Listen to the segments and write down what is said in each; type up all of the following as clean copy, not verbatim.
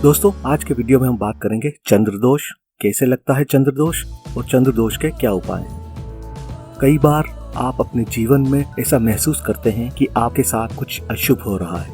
दोस्तों, आज के वीडियो में हम बात करेंगे चंद्रदोष, कैसे लगता है चंद्रदोष और चंद्रदोष के क्या उपाय हैं। कई बार आप अपने जीवन में ऐसा महसूस करते हैं कि आपके साथ कुछ अशुभ हो रहा है।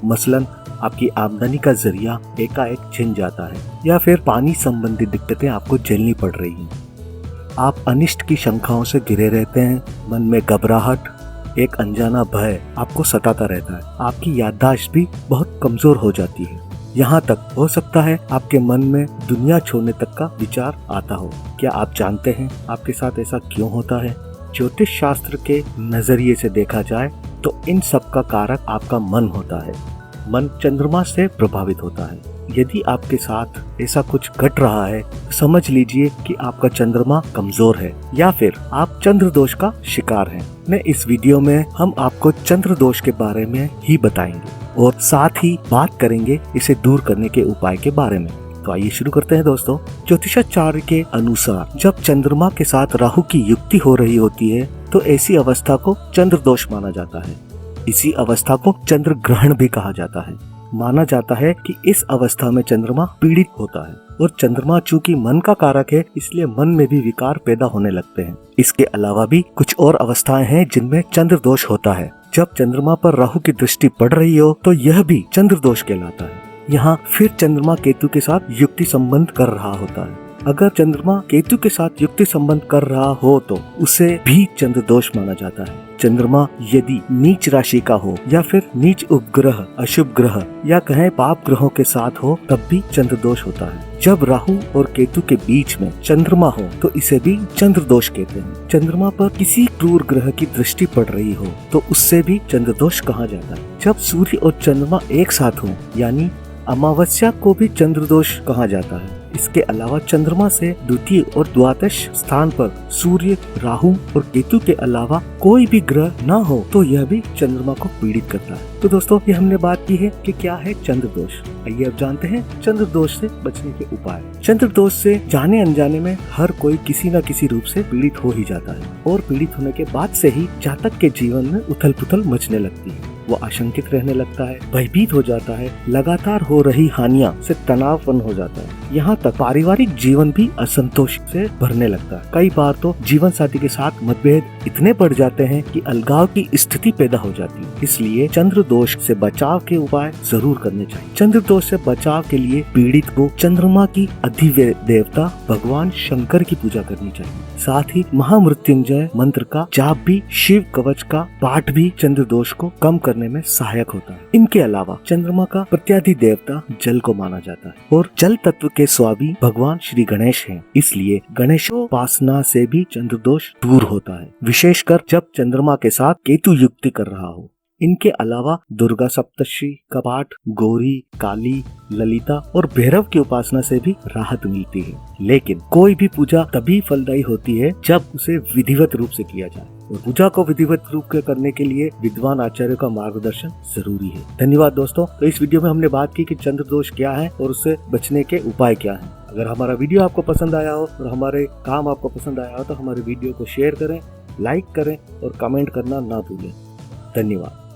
मसलन आपकी आमदनी का जरिया एकाएक छिन जाता है या फिर पानी संबंधी दिक्कतें आपको झेलनी पड़ रही हैं। आप अनिष्ट की शंकाओं से घिरे रहते हैं, मन में घबराहट, एक अनजाना भय आपको सताता रहता है। आपकी याददाश्त भी बहुत कमजोर हो जाती है। यहाँ तक हो सकता है आपके मन में दुनिया छोड़ने तक का विचार आता हो। क्या आप जानते हैं आपके साथ ऐसा क्यों होता है? ज्योतिष शास्त्र के नजरिए से देखा जाए तो इन सब का कारक आपका मन होता है। मन चंद्रमा से प्रभावित होता है। यदि आपके साथ ऐसा कुछ घट रहा है तो समझ लीजिए कि आपका चंद्रमा कमजोर है या फिर आप चंद्र दोष का शिकार हैं। मैं इस वीडियो में हम आपको चंद्र दोष के बारे में ही बताएंगे और साथ ही बात करेंगे इसे दूर करने के उपाय के बारे में। तो आइए शुरू करते हैं दोस्तों। ज्योतिषाचार्य के अनुसार जब चंद्रमा के साथ राहु की युक्ति हो रही होती है तो ऐसी अवस्था को चंद्र दोष माना जाता है। इसी अवस्था को चंद्र ग्रहण भी कहा जाता है। माना जाता है कि इस अवस्था में चंद्रमा पीड़ित होता है और चंद्रमा चूंकि मन का कारक है इसलिए मन में भी विकार पैदा होने लगते हैं। इसके अलावा भी कुछ और अवस्थाएं हैं जिनमें चंद्र दोष होता है। जब चंद्रमा पर राहु की दृष्टि पड़ रही हो तो यह भी चंद्र दोष कहलाता है। यहाँ फिर चंद्रमा केतु के साथ युक्ति संबंध कर रहा होता है। अगर चंद्रमा केतु के साथ युक्ति संबंध कर रहा हो तो उसे भी चंद्र दोष माना जाता है। चंद्रमा यदि नीच राशि का हो या फिर नीच उपग्रह, अशुभ ग्रह या कहें पाप ग्रहों के साथ हो तब भी चंद्र दोष होता है। जब राहु और केतु के बीच में चंद्रमा हो तो इसे भी चंद्र दोष कहते हैं। चंद्रमा पर किसी क्रूर ग्रह की दृष्टि पड़ रही हो तो उससे भी चंद्र दोष कहा जाता है। जब सूर्य और चंद्रमा एक साथ हो यानी अमावस्या को भी चंद्र दोष कहा जाता है। इसके अलावा चंद्रमा से द्वितीय और द्वादश स्थान पर सूर्य, राहु और केतु के अलावा कोई भी ग्रह न हो तो यह भी चंद्रमा को पीड़ित करता है। तो दोस्तों, ये हमने बात की है कि क्या है चंद्र दोष। आइए अब जानते हैं चंद्र दोष से बचने के उपाय। चंद्र दोष से जाने अनजाने में हर कोई किसी न किसी रूप से पीड़ित हो ही जाता है और पीड़ित होने के बाद से ही जातक के जीवन में उथल पुथल मचने लगती है। वो आशंकित रहने लगता है, भयभीत हो जाता है, लगातार हो रही हानियां से तनावपूर्ण हो जाता है। यहाँ तक पारिवारिक जीवन भी असंतोष से भरने लगता है। कई बार तो जीवन साथी के साथ मतभेद इतने बढ़ जाते हैं कि अलगाव की स्थिति पैदा हो जाती है। इसलिए चंद्र दोष से बचाव के उपाय जरूर करने चाहिए। चंद्र दोष से बचाव के लिए पीड़ित को चंद्रमा की अधिदेवता भगवान शंकर की पूजा करनी चाहिए। साथ ही महामृत्युंजय मंत्र का जाप भी, शिव कवच का पाठ भी चंद्र दोष को कम करने में सहायक होता है। इनके अलावा चंद्रमा का प्रत्याधिदेवता जल को माना जाता है और जल तत्व के स्वामी भगवान श्री गणेश हैं। इसलिए गणेशोपासना से भी चंद्र दोष दूर होता है, विशेषकर जब चंद्रमा के साथ केतु युक्ति कर रहा हो। इनके अलावा दुर्गा सप्तशती का पाठ, गौरी, काली, ललिता और भैरव की उपासना से भी राहत मिलती है। लेकिन कोई भी पूजा तभी फलदायी होती है जब उसे विधिवत रूप से किया जाए और पूजा को विधिवत रूप से करने के लिए विद्वान आचार्यों का मार्गदर्शन जरूरी है। धन्यवाद दोस्तों। तो इस वीडियो में हमने बात की कि चंद्र दोष क्या है और उससे बचने के उपाय क्या हैं। अगर हमारा वीडियो आपको पसंद आया हो और हमारे काम आपको पसंद आया हो तो हमारे वीडियो को शेयर करें, लाइक करें और कमेंट करना ना भूलें। धन्यवाद।